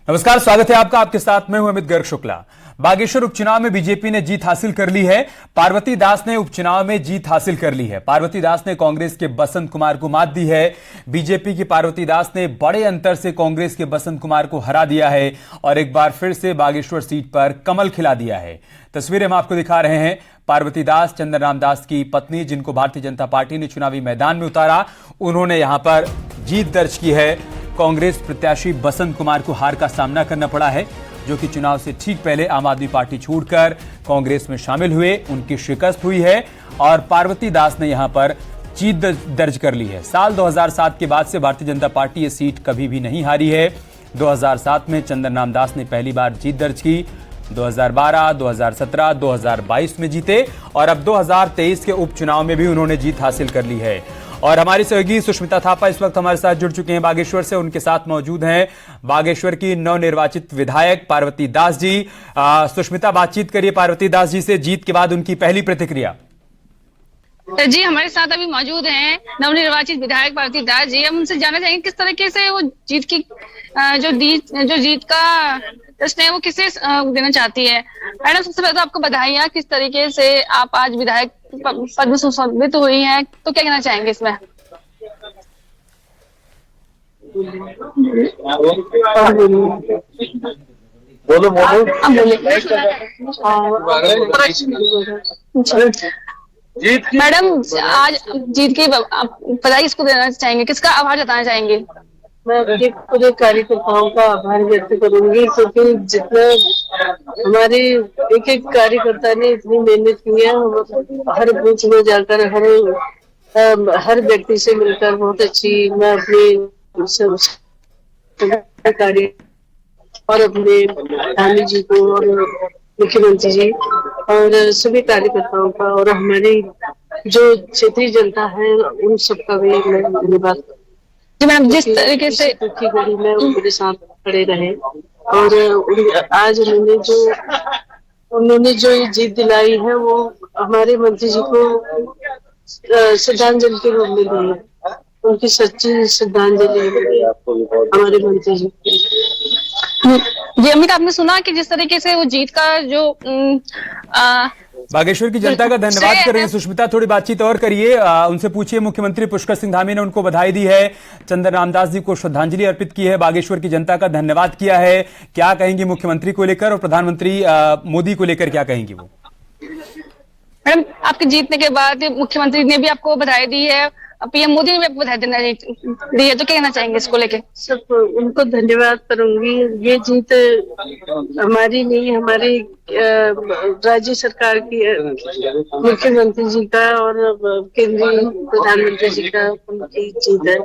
नमस्कार, स्वागत है आपका। आपके साथ मैं हूं अमित गर्ग शुक्ला। बागेश्वर उपचुनाव में बीजेपी ने जीत हासिल कर ली है। पार्वती दास ने उपचुनाव में जीत हासिल कर ली है। पार्वती दास ने कांग्रेस के बसंत कुमार को मात दी है। बीजेपी की पार्वती दास ने बड़े अंतर से कांग्रेस के बसंत कुमार को हरा दिया है और एक बार फिर से बागेश्वर सीट पर कमल खिला दिया है। तस्वीरें हम आपको दिखा रहे हैं। पार्वती दास चंदन राम दास की पत्नी, जिनको भारतीय जनता पार्टी ने चुनावी मैदान में उतारा, उन्होंने यहां पर जीत दर्ज की है। कांग्रेस प्रत्याशी बसंत कुमार को हार का सामना करना पड़ा है, जो कि चुनाव से ठीक पहले आम आदमी पार्टी छोड़कर कांग्रेस में शामिल हुए। उनकी शिकस्त हुई है और पार्वती दास ने यहां पर जीत दर्ज कर ली है। साल 2007 के बाद से भारतीय जनता पार्टी ये सीट कभी भी नहीं हारी है। 2007 में चंदन राम दास ने पहली बार जीत दर्ज की। 2012, 2017, 2022 में जीते और अब 2023 के उपचुनाव में भी उन्होंने जीत हासिल कर ली है। और हमारी सहयोगी सुष्मिता थापा इस वक्त हमारे साथ जुड़ चुके हैं बागेश्वर से। उनके साथ मौजूद हैं बागेश्वर की नवनिर्वाचित विधायक पार्वती दास जी। सुष्मिता, बातचीत करिए पार्वती दास जी से, जीत के बाद उनकी पहली प्रतिक्रिया। जी, हमारे साथ अभी मौजूद हैं नवनिर्वाचित विधायक पार्वती दास जी। हम उनसे जानना चाहेंगे किस तरीके से वो जीत की जो जीत का प्रश्न है वो किसे देना चाहती है। मैडम, सबसे पहले तो आपको बधाइयाँ, किस तरीके से आप आज विधायक पद में सुशोभित हुई हैं, तो क्या कहना चाहेंगे इसमें? बोलो मैडम, आज जीत की बधाई किसको देना चाहेंगे, किसका आभार जताना चाहेंगे? मैं अपने पूरे कार्यकर्ताओं का आभार व्यक्त करूंगी, क्योंकि जितना हमारे एक एक कार्यकर्ता ने इतनी मेहनत की है, हर बूथ में जाकर हर व्यक्ति से मिलकर बहुत अच्छी मैं अपने कार्य और अपने प्रधानी जी को और मुख्यमंत्री जी और सभी कार्यकर्ताओं का और हमारी जो क्षेत्रीय जनता है उन सबका भी मैं धन्यवाद। जी मैडम, जिस तरीके से दुखी घड़ी में उनके साथ खड़े रहे और आज उन्होंने जो ये जीत दिलाई है वो हमारे मंत्री जी को श्रद्धांजलि के रूप में दी है। उनकी सच्ची श्रद्धांजलि हमारे मंत्री जी। जी अमित, आपने सुना कि जिस तरीके से वो जीत का जो बागेश्वर की जनता का धन्यवाद कर रही है सुष्मिता। थोड़ी बातचीत और करिए, उनसे पूछिए। मुख्यमंत्री पुष्कर सिंह धामी ने उनको बधाई दी है, चंदन रामदास जी को श्रद्धांजलि अर्पित की है, बागेश्वर की जनता का धन्यवाद किया है। क्या कहेंगी मुख्यमंत्री को लेकर और प्रधानमंत्री मोदी को लेकर क्या कहेंगी वो? मैडम, आपके जीतने के बाद मुख्यमंत्री ने भी आपको बधाई दी है, पीएम मोदी ने भी आपको बधाई दी है, तो क्या कहना चाहेंगे इसको लेके? सब उनको धन्यवाद करूंगी। ये जीत हमारी नहीं, हमारी राज्य सरकार की, मुख्यमंत्री जी का और केंद्रीय प्रधानमंत्री जी का उनकी जीत है,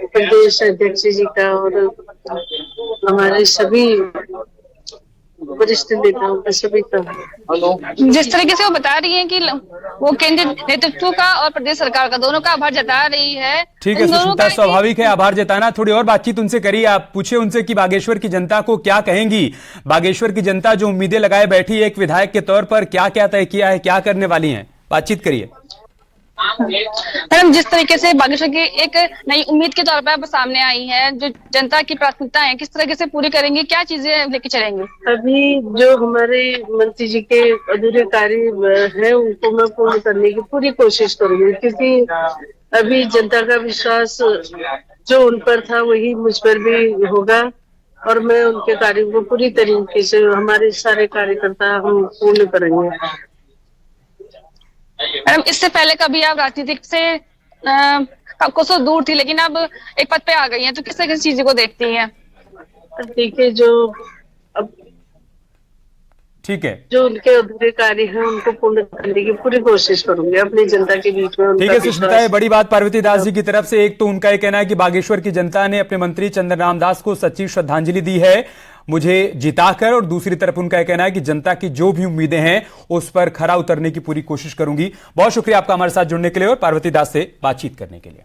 प्रदेश अध्यक्ष जी का और हमारे सभी वरिष्ठ नेताओं का, सभी का। जिस तरीके से वो बता रही हैं कि वो केंद्रीय नेतृत्व का और प्रदेश सरकार का दोनों का आभार जता रही है। ठीक है सुष्मिता, स्वाभाविक है आभार जताना। थोड़ी और बातचीत उनसे करिए, आप पूछिए उनसे कि बागेश्वर की जनता को क्या कहेंगी। बागेश्वर की जनता जो उम्मीदें लगाए बैठी है एक विधायक के तौर पर, क्या क्या तय किया है, क्या करने वाली है, बातचीत करिए। मैडम, जिस तरीके से बागेश्वर की एक नई उम्मीद के तौर पर सामने आई है, जो जनता की प्राथमिकता है, किस तरीके से पूरी करेंगे, क्या चीजें लेके चलेंगे? अभी जो हमारे मंत्री जी के अधूरे कार्य है उनको मैं पूर्ण करने की पूरी कोशिश करूंगी, क्योंकि अभी जनता का विश्वास जो उन पर था वही मुझ पर भी होगा और मैं उनके कार्यों को पूरी तरीके से हमारे सारे कार्यकर्ता हम पूर्ण करेंगे। मैडम, इससे पहले कभी आप राजनीतिक से कोसों दूर थी, लेकिन अब एक पद पे आ गई हैं, तो किस तरह की चीजों को देखती हैं? देखिए, जो अब ठीक है, जो उनके अधूरे कार्य हैं उनको पूर्ण करने की पूरी कोशिश करूंगी अपनी जनता के बीच में। ठीक है सुष्मिता, ये बड़ी बात पार्वती दास जी की तरफ से। एक तो उनका ये कहना है कि बागेश्वर की जनता ने अपने मंत्री चंदन रामदास को सच्ची श्रद्धांजलि दी है मुझे जिताकर, और दूसरी तरफ उनका कहना है कि जनता की जो भी उम्मीदें हैं उस पर खरा उतरने की पूरी कोशिश करूंगी। बहुत शुक्रिया आपका हमारे साथ जुड़ने के लिए और पार्वती दास से बातचीत करने के लिए।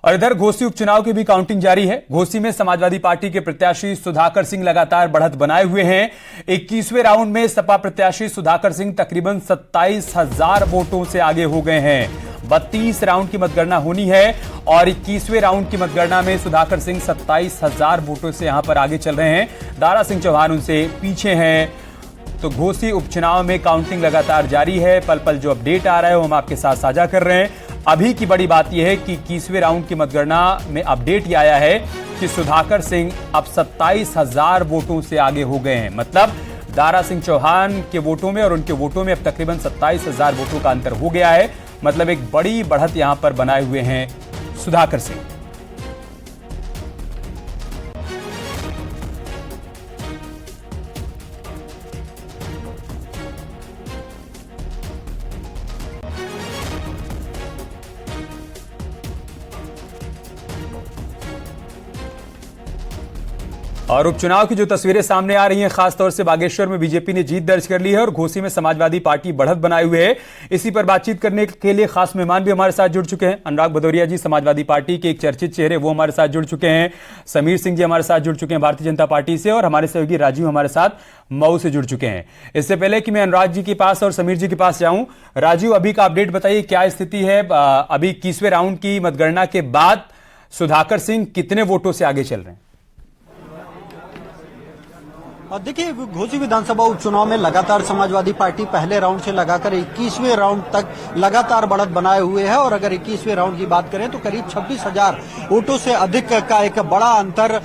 और इधर घोसी उपचुनाव की भी काउंटिंग जारी है। घोसी में समाजवादी पार्टी के प्रत्याशी सुधाकर सिंह लगातार बढ़त बनाए हुए हैं। 21वें राउंड में सपा प्रत्याशी सुधाकर सिंह तकरीबन 27,000 वोटों से आगे हो गए हैं। 32 राउंड की मतगणना होनी है और 21वें राउंड की मतगणना में सुधाकर सिंह 27,000 वोटों से यहां पर आगे चल रहे हैं। दारा सिंह चौहान उनसे पीछे हैं। तो घोसी उपचुनाव में काउंटिंग लगातार जारी है। पल पल जो अपडेट आ रहा है वो हम आपके साथ साझा कर रहे हैं। अभी की बड़ी बात यह है कि 21वें राउंड की मतगणना में अपडेट ये आया है कि सुधाकर सिंह अब 27,000 वोटों से आगे हो गए हैं। मतलब दारा सिंह चौहान के वोटों में और उनके वोटों में अब तकरीबन 27,000 वोटों का अंतर हो गया है। मतलब एक बड़ी बढ़त यहां पर बनाए हुए हैं सुधाकर सिंह। और उपचुनाव की जो तस्वीरें सामने आ रही हैं, खासतौर से बागेश्वर में बीजेपी ने जीत दर्ज कर ली है और घोसी में समाजवादी पार्टी बढ़त बनाए हुए है। इसी पर बातचीत करने के लिए खास मेहमान भी हमारे साथ जुड़ चुके हैं। अनुराग भदौरिया जी, समाजवादी पार्टी के एक चर्चित चेहरे, वो हमारे साथ जुड़ चुके हैं। समीर सिंह जी हमारे साथ जुड़ चुके हैं भारतीय जनता पार्टी से, और हमारे सहयोगी राजीव हमारे साथ मऊ से जुड़ चुके हैं। इससे पहले कि मैं अनुराग जी के पास और समीर जी के पास जाऊं, राजीव अभी का अपडेट बताइए, क्या स्थिति है? अभी 21वें राउंड की मतगणना के बाद सुधाकर सिंह कितने वोटों से आगे चल रहे हैं? देखिए, घोसी विधानसभा उपचुनाव में लगातार समाजवादी पार्टी पहले राउंड से लगाकर 21वें राउंड तक लगातार बढ़त बनाए हुए है। और अगर 21वें राउंड की बात करें तो करीब 26,000 वोटों से अधिक का एक बड़ा अंतर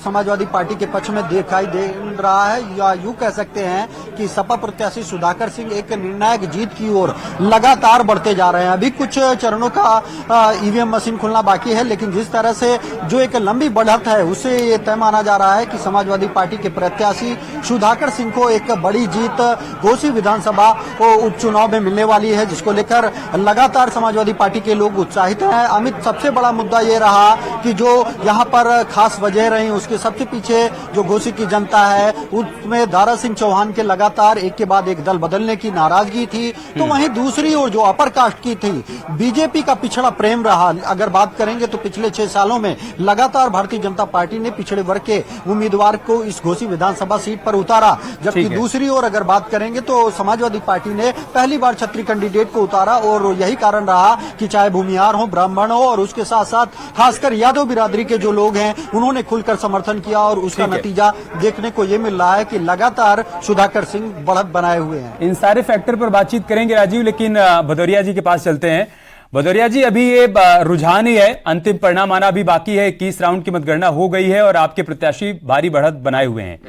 समाजवादी पार्टी के पक्ष में दिखाई दे रहा है। या यूं कह सकते हैं कि सपा प्रत्याशी सुधाकर सिंह एक निर्णायक जीत की ओर लगातार बढ़ते जा रहे हैं। अभी कुछ चरणों का ईवीएम मशीन खुलना बाकी है, लेकिन जिस तरह से जो एक लंबी बढ़त है उससे ये तय माना जा रहा है कि समाजवादी पार्टी के प्रत्याशी सुधाकर सिंह को एक बड़ी जीत घोसी विधानसभा उपचुनाव में मिलने वाली है, जिसको लेकर लगातार समाजवादी पार्टी के लोग उत्साहित हैं। अमित, सबसे बड़ा मुद्दा ये रहा कि जो यहाँ पर खास वजह रही, उसके सबसे पीछे जो घोसी की जनता है उसमें दारा सिंह चौहान के लगातार एक के बाद एक दल बदलने की नाराजगी थी। तो वहीं दूसरी ओर जो अपर कास्ट की थी, बीजेपी का पिछड़ा प्रेम रहा। अगर बात करेंगे तो पिछले 6 सालों में लगातार भारतीय जनता पार्टी ने पिछड़े वर्ग के उम्मीदवार को इस घोसी विधानसभा सीट पर उतारा। जबकि दूसरी ओर अगर बात करेंगे तो समाजवादी पार्टी ने पहली बार छत्री कैंडिडेट को उतारा, और यही कारण रहा कि चाहे भूमिहार हो, ब्राह्मण हो, और उसके साथ साथ खासकर यादव बिरादरी के जो लोग हैं उन्होंने खुलकर समर्थन किया। और उसका नतीजा देखने को ये मिल रहा है कि लगातार सुधाकर सिंह बढ़त बनाए हुए हैं। इन सारे फैक्टर पर बातचीत करेंगे राजीव, लेकिन भदौरिया जी के पास चलते हैं। भदौरिया जी, अभी ये रुझान ही है, अंतिम परिणाम आना भी बाकी है। 21 राउंड की मतगणना हो गई है और आपके प्रत्याशी भारी बढ़त बनाए हुए हैं।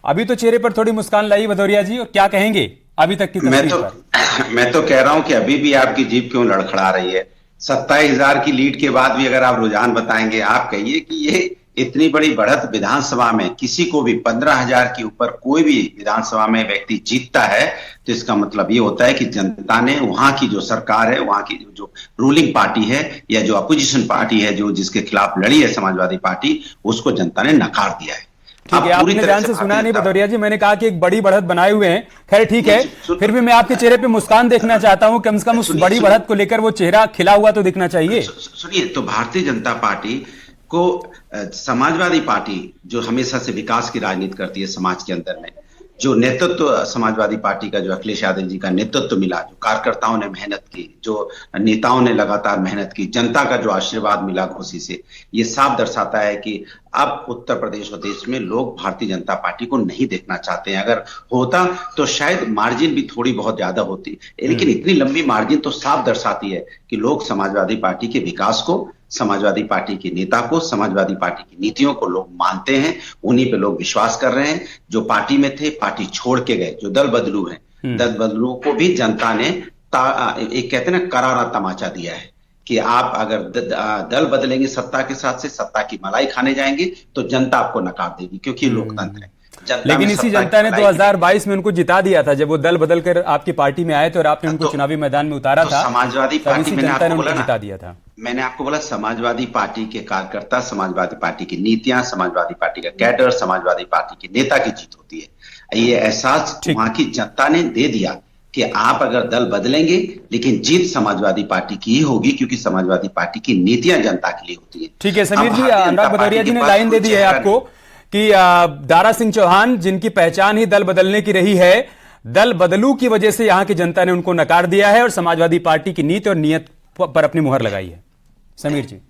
अभी तो चेहरे पर थोड़ी मुस्कान लाई भदौरिया जी, और क्या कहेंगे अभी तक की तस्वीर पर? मैं तो कह रहा हूं कि अभी भी आपकी जीभ क्यों लड़खड़ा रही है? 27,000 की लीड के बाद भी अगर आप रुझान बताएंगे, आप कहिए कि ये इतनी बड़ी बढ़त विधानसभा में किसी को भी 15,000 के ऊपर कोई भी विधानसभा में व्यक्ति जीतता है तो इसका मतलब ये होता है कि जनता ने वहां की जो सरकार है, वहां की जो रूलिंग पार्टी है या जो अपोजिशन पार्टी है, जो जिसके खिलाफ लड़ी है समाजवादी पार्टी, उसको जनता ने नकार दिया है। ठीक है, आपने ध्यान से सुना नहीं भदौरिया जी, मैंने कहा कि एक बड़ी बढ़त बनाए हुए हैं। खैर ठीक है, फिर भी मैं आपके चेहरे पे मुस्कान देखना चाहता हूं। कम से कम उस बड़ी बढ़त को लेकर वो चेहरा खिला हुआ तो दिखना चाहिए। सुनिए, तो भारतीय जनता पार्टी को समाजवादी पार्टी जो हमेशा से विकास की राजनीति करती है समाज के अंदर में, जो नेतृत्व समाजवादी पार्टी का, जो अखिलेश यादव जी का नेतृत्व मिला, जो कार्यकर्ताओं ने मेहनत की, जो नेताओं ने लगातार मेहनत की, जनता का जो आशीर्वाद मिला घोसी से, ये साफ दर्शाता है कि अब उत्तर प्रदेश और देश में लोग भारतीय जनता पार्टी को नहीं देखना चाहते हैं। अगर होता तो शायद मार्जिन भी थोड़ी बहुत ज्यादा होती, लेकिन इतनी लंबी मार्जिन तो साफ दर्शाती है कि लोग समाजवादी पार्टी के विकास को, समाजवादी पार्टी के नेता को, समाजवादी पार्टी की नीतियों को लोग मानते हैं, उन्हीं पे लोग विश्वास कर रहे हैं। जो पार्टी में थे, पार्टी छोड़ के गए, जो दल बदलू हैं, दल बदलू को भी जनता ने एक कहते हैं ना करारा तमाचा दिया है कि आप अगर दल बदलेंगे सत्ता के साथ से, सत्ता की मलाई खाने जाएंगे तो जनता आपको नकार देगी, क्योंकि लोकतंत्र है। लेकिन इसी जनता ने 2022 में उनको जिता दिया था जब वो दल बदलकर आपकी पार्टी में आए थे और आपने उनको चुनावी मैदान में उतारा था। समाजवादी पार्टी मैंने आपको जिता दिया था। मैंने आपको बोला समाजवादी पार्टी के कार्यकर्ता, समाजवादी पार्टी की नीतियां, समाजवादी पार्टी का कैडर, समाजवादी पार्टी के नेता की जीत होती है। ये एहसास वहां की जनता ने दे दिया कि आप अगर दल बदलेंगे लेकिन जीत समाजवादी पार्टी की ही होगी, क्योंकि समाजवादी पार्टी की नीतियां जनता के लिए होती है। ठीक है समीर जी, अनुराग भदौरिया जी ने लाइन दे दी है आपको कि दारा सिंह चौहान, जिनकी पहचान ही दल बदलने की रही है, दल बदलू की वजह से यहां की जनता ने उनको नकार दिया है और समाजवादी पार्टी की नीति और नियत पर अपनी मुहर लगाई है। समीर जी,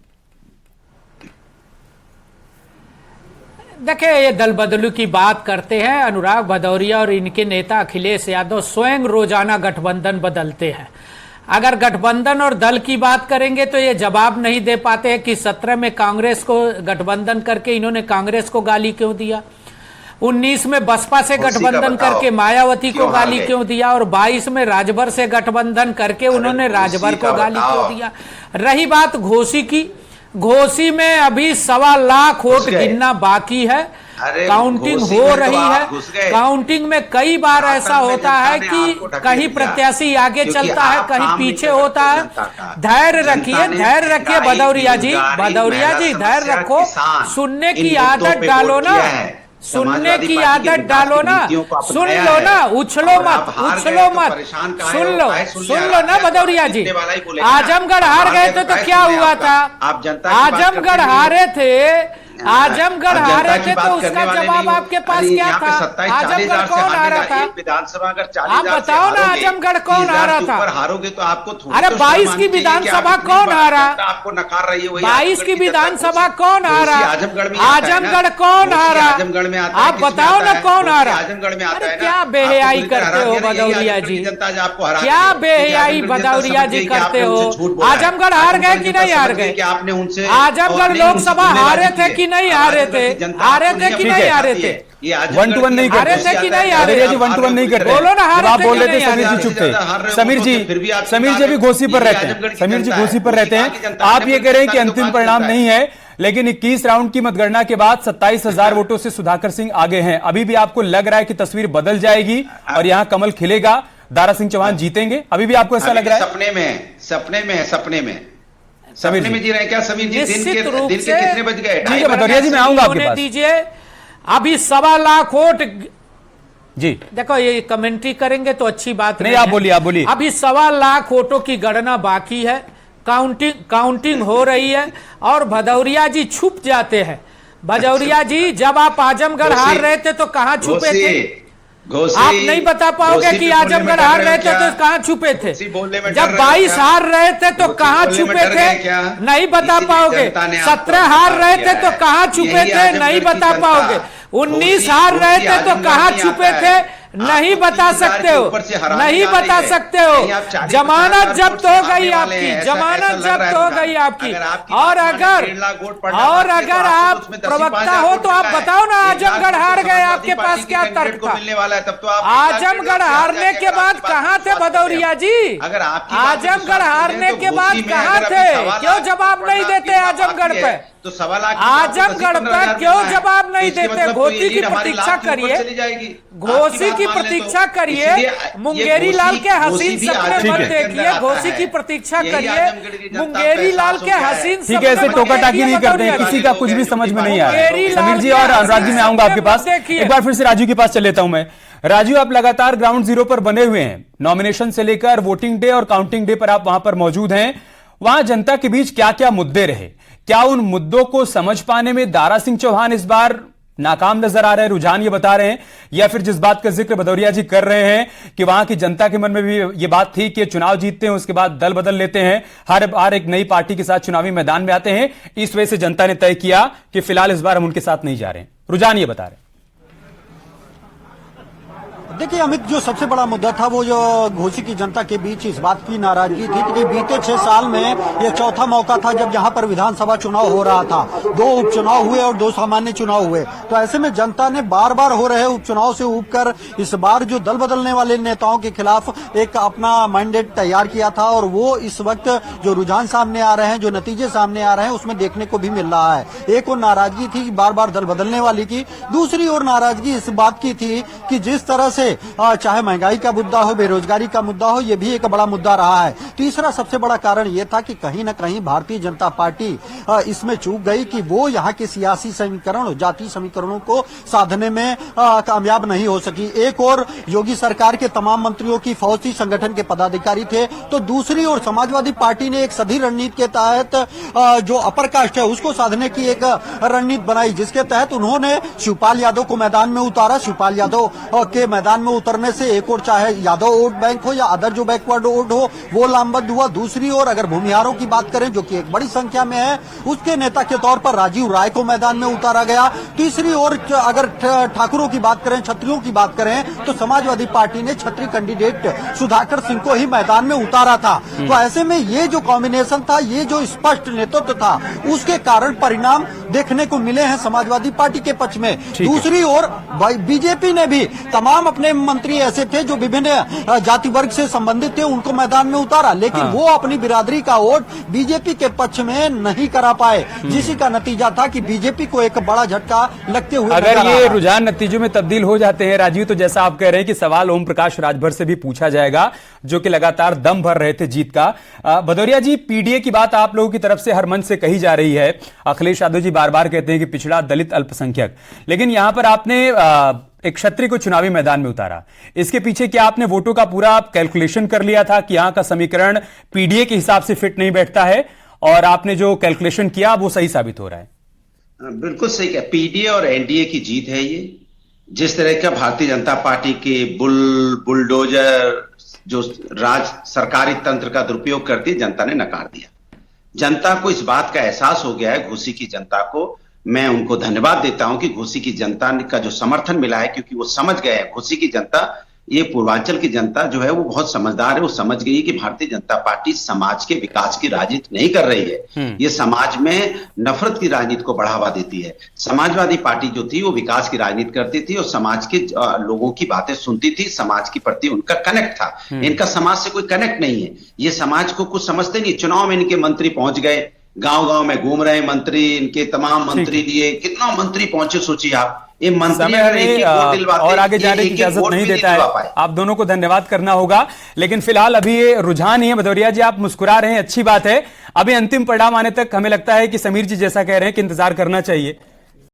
देखिए, ये दल बदलू की बात करते हैं। अनुराग भदौरिया और इनके नेता अखिलेश यादव स्वयं रोजाना गठबंधन बदलते हैं। अगर गठबंधन और दल की बात करेंगे तो ये जवाब नहीं दे पाते हैं कि 17 में कांग्रेस को गठबंधन करके इन्होंने कांग्रेस को गाली क्यों दिया, 19 में बसपा से गठबंधन करके मायावती को गाली क्यों दिया, और 22 में राजभर से गठबंधन करके उन्होंने राजभर को गाली क्यों दिया। रही बात घोसी की, घोसी में अभी 1.25 लाख वोट गिनना बाकी है, काउंटिंग हो रही है। काउंटिंग में कई बार ऐसा होता है कि कहीं प्रत्याशी आगे चलता है, कहीं पीछे होता है। धैर्य रखिए, धैर्य रखिए भदौरिया जी, भदौरिया जी धैर्य रखो, सुनने की आदत डालो ना, सुनने की आदत डालो ना, सुन लो ना, उछलो मत, उछलो मत, सुन लो ना भदौरिया जी। आजमगढ़ हार गए थे तो क्या हुआ था? आजमगढ़ हारे थे, आजमगढ़ हारे थे तो उसका जवाब आपके पास क्या था? आजमगढ़ कौन हारा था? विधानसभा अगर 40,000 आप बताओ ना, आजमगढ़ कौन हारा था? हारोगे तो आपको अरे 22 की विधानसभा कौन हारा? आपको नकार रही है 22 की विधानसभा कौन हारा? आजमगढ़ कौन हारा? आजमगढ़ में आप बताओ ना कौन हारा? आजमगढ़ में आता है। क्या बेहयाई करते हो भदौरिया जी, क्या बेहयाई भदौरिया जी करते हो? आजमगढ़ हार गए कि नहीं हार गए? आपने उनसे आजमगढ़ लोकसभा हारे थे कि नहीं हारे थे? हारे थे कि नहीं हारे थे? 1 to 1 नहीं करते। हारे थे कि नहीं हारे? जी 1 to 1 नहीं करते। बोलो ना, हारे आप थे बोल कि रहे थे नहीं समीर जी चुप थे। समीर जी अभी घोसी पर रहते हैं, समीर जी घोसी पर रहते हैं। आप ये कह रहे हैं कि अंतिम परिणाम नहीं है, लेकिन 21 राउंड की मतगणना के बाद 27,000 वोटों से सुधाकर सिंह आगे हैं। अभी भी आपको लग रहा है कि तस्वीर बदल जाएगी और यहां कमल खिलेगा, दारा सिंह चौहान जीतेंगे? अभी भी आपको ऐसा लग रहा है? सपने में जी रहे हैं क्या समीर जी? दिन के कितने बज गए? ठीक है भदौरिया जी, मैं आऊंगा आपके पास। दीजिए, अभी 1.25 लाख वोट जी। देखो, ये कमेंट्री करेंगे तो अच्छी बात नहीं, आप बोलिए, आप बोलिए। अभी 1.25 लाख वोटों की गणना बाकी है, काउंटिंग हो रही है और भदौरिया जी छुप जाते हैं। भदौरिया जी, जब आप आजमगढ़ हार रहे थे तो कहां छुपे थे? आप नहीं बता पाओगे कि आजमगढ़ हार रहे थे तो कहां छुपे थे? जब 22 हार रहे थे तो कहां छुपे थे? नहीं बता पाओगे। 17 हार रहे थे तो कहां छुपे थे? नहीं बता पाओगे। 19 हार रहे थे तो कहां छुपे थे? नहीं बता सकते हो, नहीं बता सकते हो। जमानत जब्त हो गई आपकी, जमानत जब्त हो गई आपकी। और अगर आप प्रवक्ता हो तो आप बताओ ना, आजमगढ़ हार गए, आपके पास क्या तर्क था? आजमगढ़ हारने के बाद कहां थे भदौरिया जी? आजमगढ़ हारने के बाद कहां थे? क्यों जवाब नहीं देते आजमगढ़ पे? तो 1.25 लाख आजमगढ़ पर क्यों जवाब नहीं देते? घोसी की प्रतीक्षा करिए, घोसी की प्रतीक्षा करिए, मुंगेरी लाल के हसीन सपने मत देखिए, घोसी की प्रतीक्षा करिए, मुंगेरी लाल के हसीन ठीक है, ऐसे टोका टाकी नहीं करते हैं, किसी का कुछ भी समझ में नहीं आ रहा है। समीर जी और अनुराग जी, मैं आऊंगा आपके पास। एक बार फिर से राजू के पास चल लेता हूं मैं। राजू, आप लगातार ग्राउंड जीरो पर बने हुए हैं, नॉमिनेशन से लेकर वोटिंग डे और काउंटिंग डे पर आप वहां पर मौजूद हैं। वहां जनता के बीच क्या क्या मुद्दे रहे? क्या उन मुद्दों को समझ पाने में दारा सिंह चौहान इस बार नाकाम नजर आ रहे हैं, रुझान ये बता रहे हैं, या फिर जिस बात का जिक्र भदौरिया जी कर रहे हैं कि वहां की जनता के मन में भी ये बात थी कि चुनाव जीतते हैं उसके बाद दल बदल लेते हैं, हर बार एक नई पार्टी के साथ चुनावी मैदान में आते हैं, इस वजह से जनता ने तय किया कि फिलहाल इस बार हम उनके साथ नहीं जा रहे हैं? रुझान ये बता रहे हैं। देखिए अमित, जो सबसे बड़ा मुद्दा था वो जो घोसी की जनता के बीच इस बात की नाराजगी थी कि बीते 6 साल में ये चौथा मौका था जब यहाँ पर विधानसभा चुनाव हो रहा था। 2 उपचुनाव हुए और 2 सामान्य चुनाव हुए, तो ऐसे में जनता ने बार बार हो रहे उपचुनाव से ऊबकर इस बार जो दल बदलने वाले नेताओं के खिलाफ एक अपना मैंडेट तैयार किया था, और वो इस वक्त जो रुझान सामने आ रहे हैं, जो नतीजे सामने आ रहे हैं, उसमें देखने को भी मिल रहा है। एक और नाराजगी थी बार बार दल बदलने वाली की, दूसरी ओर नाराजगी इस बात की थी कि जिस तरह से चाहे महंगाई का मुद्दा हो, बेरोजगारी का मुद्दा हो, यह भी एक बड़ा मुद्दा रहा है। तीसरा सबसे बड़ा कारण यह था कि कहीं न कहीं भारतीय जनता पार्टी इसमें चूक गई कि वो यहाँ के सियासी समीकरण, जातीय समीकरणों को साधने में कामयाब नहीं हो सकी। एक और योगी सरकार के तमाम मंत्रियों की फौजी संगठन के पदाधिकारी थे, तो दूसरी ओर समाजवादी पार्टी ने एक सधी रणनीति के तहत जो अपर कास्ट है उसको साधने की एक रणनीति बनाई, जिसके तहत उन्होंने शिवपाल यादव को मैदान में उतारा। शिवपाल यादव के मैदान मैदान में उतरने से एक और चाहे यादव वोट बैंक हो या अदर जो बैकवर्ड वोट हो वो लामबंद हुआ। दूसरी ओर अगर भूमिहारों की बात करें जो कि एक बड़ी संख्या में है, उसके नेता के तौर पर राजीव राय को मैदान में उतारा गया। तीसरी ओर अगर ठाकुरों की बात करें, छत्रियों की बात करें, तो समाजवादी पार्टी ने छत्री कैंडिडेट सुधाकर सिंह को ही मैदान में उतारा था। तो ऐसे में ये जो कॉम्बिनेशन था, ये जो स्पष्ट नेतृत्व था, उसके कारण परिणाम देखने को मिले हैं समाजवादी पार्टी के पक्ष में। दूसरी ओर बीजेपी ने भी तमाम अपने मंत्री ऐसे थे जो विभिन्न जाति वर्ग से संबंधित थे, उनको मैदान में उतारा, लेकिन वो अपनी बिरादरी का वोट बीजेपी के पक्ष में नहीं करा पाए, जिसी का नतीजा था कि बीजेपी को एक बड़ा झटका लगते हुए अगर ये रुझान नतीजों में तब्दील हो जाते हैं राजीव, तो जैसा आप कह रहे हैं कि सवाल ओम प्रकाश राजभर से भी पूछा जाएगा, जो कि लगातार दम भर रहे थे जीत का। भदौरिया जी, पीडीए की बात आप लोगों की तरफ से हर मंच से कही जा रही है। अखिलेश यादव जी बार बार कहते हैं कि पिछड़ा, दलित, अल्पसंख्यक, लेकिन यहां पर आपने एक क्षत्रिय को चुनावी मैदान में उतारा। इसके पीछे क्या आपने वोटों का पूरा कैलकुलेशन कर लिया था कि यहां का समीकरण पीडीए के हिसाब से फिट नहीं बैठता है, और आपने जो कैलकुलेशन किया वो सही साबित हो रहा है? बिल्कुल सही कहा, पीडीए और एनडीए की जीत है ये। जिस तरह का भारतीय जनता पार्टी के बुलडोजर जो राज सरकारी तंत्र का दुरुपयोग करती है, जनता ने नकार दिया। जनता को इस बात का एहसास हो गया है, घोसी की जनता को मैं उनको धन्यवाद देता हूं कि घोसी की जनता का जो समर्थन मिला है, क्योंकि वो समझ गए हैं, घोसी की जनता, ये पूर्वांचल की जनता जो है वो बहुत समझदार है। वो समझ गई कि भारतीय जनता पार्टी समाज के विकास की राजनीति नहीं कर रही है, ये समाज में नफरत की राजनीति को बढ़ावा देती है। समाजवादी पार्टी जो थी वो विकास की राजनीति करती थी और समाज के लोगों की बातें सुनती थी, समाज के प्रति उनका कनेक्ट था। इनका समाज से कोई कनेक्ट नहीं है, ये समाज को कुछ समझते नहीं। चुनाव में इनके मंत्री पहुंच गए, गांव-गांव में घूम रहे मंत्री, इनके तमाम मंत्री लिए, कितना मंत्री पहुंचे सोचिए आप। ये मंत्री और आगे जाने की इजाजत नहीं देता है। आप दोनों को धन्यवाद करना होगा, लेकिन फिलहाल अभी ये रुझान ही है। भदौरिया जी, आप मुस्कुरा रहे हैं, अच्छी बात है। अभी अंतिम परिणाम आने तक हमें लगता है कि समीर जी जैसा कह रहे हैं कि इंतजार करना चाहिए।